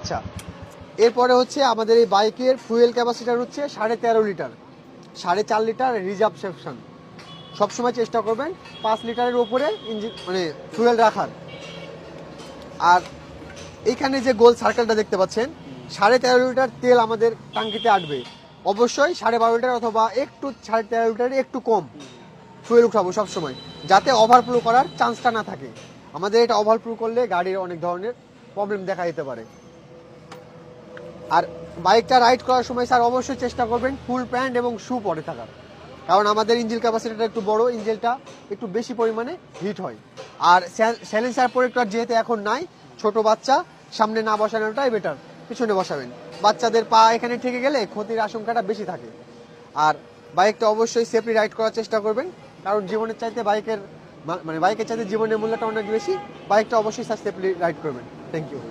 আচ্ছা, এরপরে হচ্ছে আমাদের এই বাইকের ফুয়েল ক্যাপাসিটার হচ্ছে 13.5 লিটার, 4.5 লিটার রিজার্ভ সেকশন। সবসময় চেষ্টা করবেন 5 লিটারের ওপরে ইঞ্জিন মানে ফুয়েল রাখার। আর এইখানে যে গোল সার্কেলটা দেখতে পাচ্ছেন, 13.5 লিটার তেল আমাদের টাঙ্কিতে আটবে। অবশ্যই 12.5 লিটার অথবা একটু 13.5 লিটারের একটু কম ফুয়েল উঠাবো সবসময়, যাতে ওভারফ্লো করার চান্সটা না থাকে। আমাদের এটা ওভারফ্লো করলে গাড়ির অনেক ধরনের প্রবলেম দেখা যেতে পারে। আর বাইকটা রাইড করার সময় স্যার অবশ্যই চেষ্টা করবেন ফুল প্যান্ট এবং শু পরে থাকার, কারণ আমাদের ইঞ্জিন ক্যাপাসিটিটা একটু বড়, ইঞ্জিনটা একটু বেশি পরিমাণে হিট হয়। আর সাইলেন্সার প্রোটেক্টর যেহেতু এখন নাই, ছোট বাচ্চা সামনে না বসানোটাই বেটার, পিছনে বসাবেন। বাচ্চাদের পা এখানে ঠেকে গেলে ক্ষতির আশঙ্কাটা বেশি থাকে। আর বাইকটা অবশ্যই সেফলি রাইড করার চেষ্টা করবেন, কারণ জীবনের চাইতে বাইকের চাইতে জীবনের মূল্যটা অনেক বেশি। বাইকটা অবশ্যই স্যার সেফলি রাইড করবেন। Thank you.